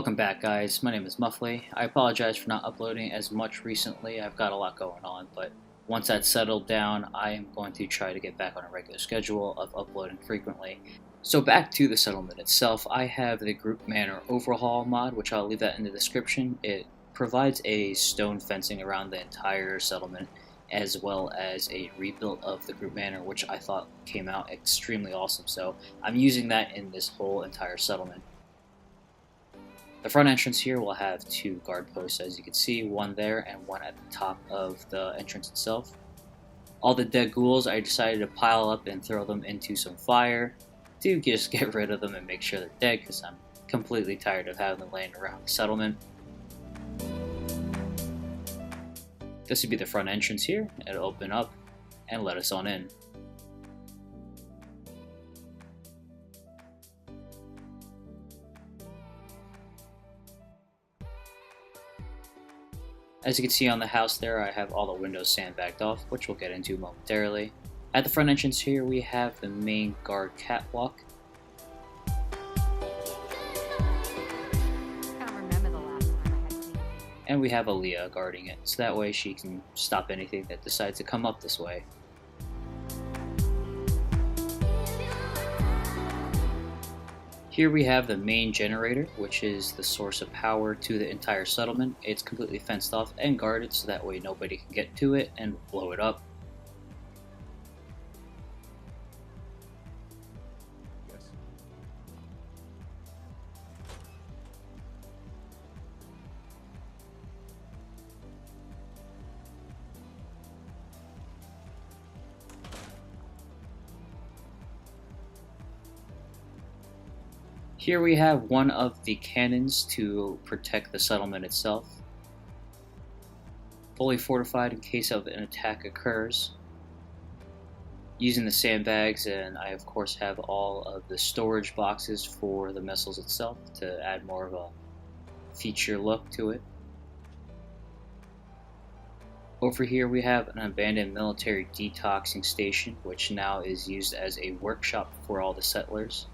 Welcome back, guys. My name is Mufflee. I apologize for not uploading as much recently. I've got a lot going on, but once that's settled down, I am going to try to get back on a regular schedule of uploading frequently. So back to the settlement itself, I have the Croup Manor overhaul mod, which I'll leave that in the description. It provides a stone fencing around the entire settlement, as well as a rebuild of the Croup Manor, which I thought came out extremely awesome. So I'm using that in this whole entire settlement. The front entrance here will have two guard posts, as you can see, one there and one at the top of the entrance itself. All the dead ghouls, I decided to pile up and throw them into some fire to just get rid of them and make sure they're dead, because I'm completely tired of having them laying around the settlement. This would be the front entrance here. It'll open up and let us on in. As you can see on the house there, I have all the windows sandbagged off, which we'll get into momentarily. At the front entrance here, we have the main guard catwalk. And we have Aaliyah guarding it, so that way she can stop anything that decides to come up this way. Here we have the main generator, which is the source of power to the entire settlement. It's completely fenced off and guarded, so that way nobody can get to it and blow it up. Here we have one of the cannons to protect the settlement itself, fully fortified in case of an attack occurs. Using the sandbags, and I of course have all of the storage boxes for the missiles itself to add more of a feature look to it. Over here we have an abandoned military detoxing station, which now is used as a workshop for all the settlers.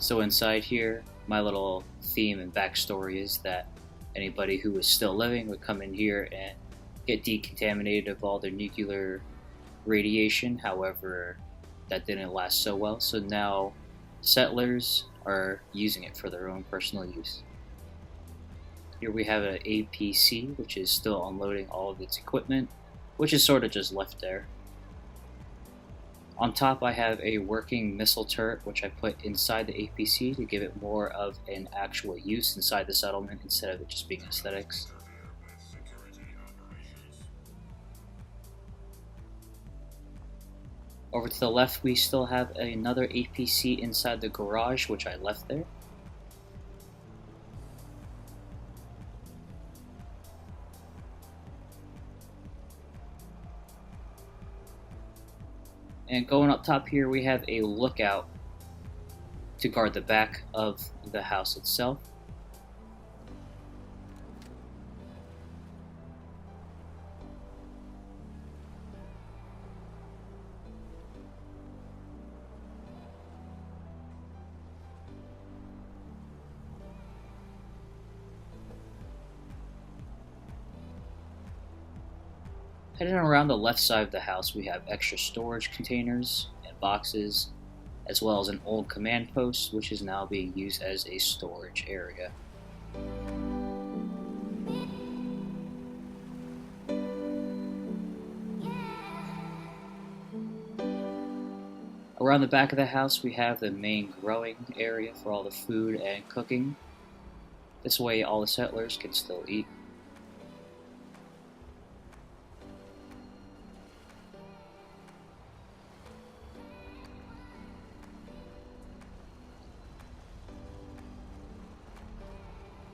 So inside here, my little theme and backstory is that anybody who was still living would come in here and get decontaminated of all their nuclear radiation. However, that didn't last so well, so now settlers are using it for their own personal use. Here we have an APC, which is still unloading all of its equipment, which is sort of just left there. On top I have a working missile turret, which I put inside the APC to give it more of an actual use inside the settlement instead of it just being aesthetics. Over to the left we still have another APC inside the garage, which I left there. And going up top here, we have a lookout to guard the back of the house itself. Heading around the left side of the house, we have extra storage containers and boxes, as well as an old command post, which is now being used as a storage area. Around the back of the house, we have the main growing area for all the food and cooking. This way all the settlers can still eat.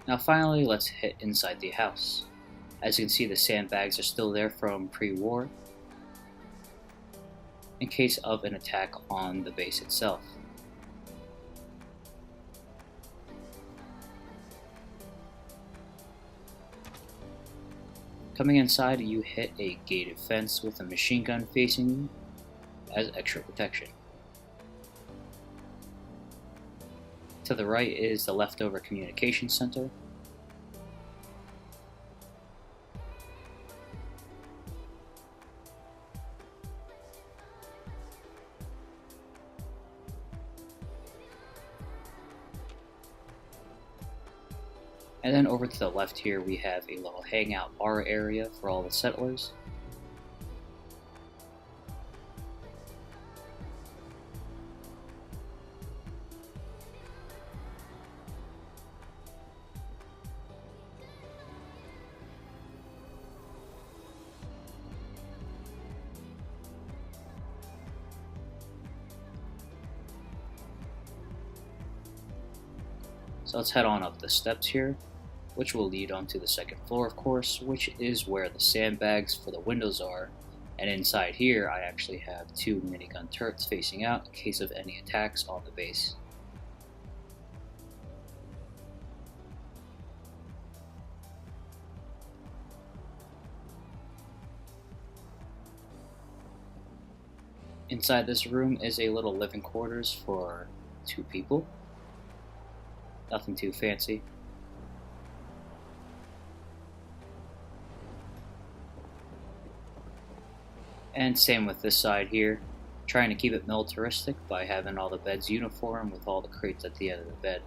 Now finally, let's hit inside the house. As you can see, the sandbags are still there from pre-war. in case of an attack on the base itself. Coming inside, you hit a gated fence with a machine gun facing you as extra protection. To the right is the leftover communication center. And then over to the left here we have a little hangout bar area for all the settlers. So let's head on up the steps here, which will lead onto the second floor, of course, which is where the sandbags for the windows are. And inside here, I actually have 2 minigun turrets facing out in case of any attacks on the base. Inside this room is a little living quarters for 2 people. Nothing too fancy. And same with this side here, trying to keep it militaristic by having all the beds uniform with all the crates at the end of the bed.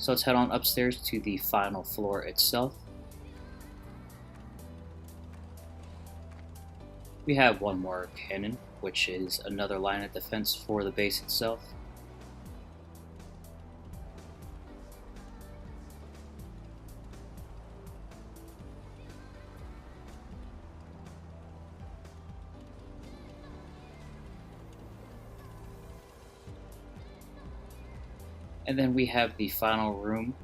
So let's head on upstairs to the final floor itself. We have one more cannon, which is another line of defense for the base itself. And then we have the final room,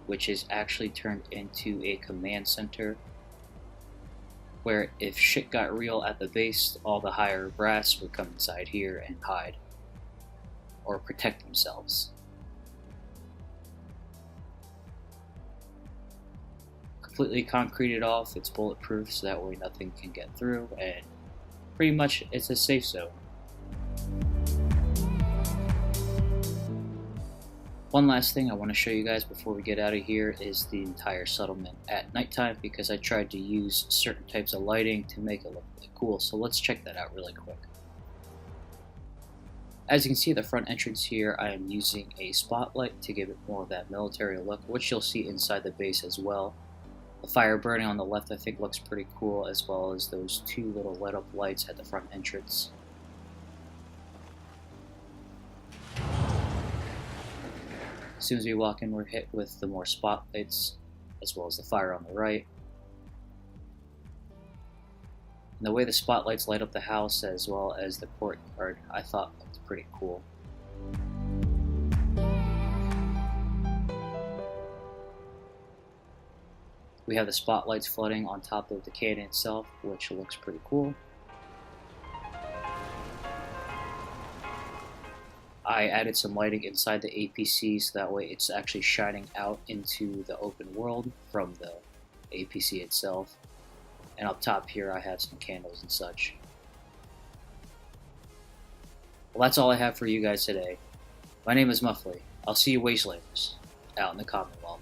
which is actually turned into a command center, where if shit got real at the base, all the higher brass would come inside here and hide, or protect themselves. Completely concreted off, it's bulletproof so that way nothing can get through, and pretty much it's a safe zone. One last thing I want to show you guys before we get out of here is the entire settlement at nighttime, because I tried to use certain types of lighting to make it look really cool. So let's check that out really quick. As you can see at the front entrance here, I am using a spotlight to give it more of that military look, which you'll see inside the base as well. The fire burning on the left I think looks pretty cool, as well as those 2 little lit up lights at the front entrance. As soon as we walk in, we're hit with the more spotlights, as well as the fire on the right. And the way the spotlights light up the house, as well as the courtyard, I thought looked pretty cool. We have the spotlights flooding on top of the cannon itself, which looks pretty cool. I added some lighting inside the APC so that way it's actually shining out into the open world from the APC itself. And up top here I have some candles and such. Well, that's all I have for you guys today. My name is Mufflee. I'll see you wastelanders out in the Commonwealth.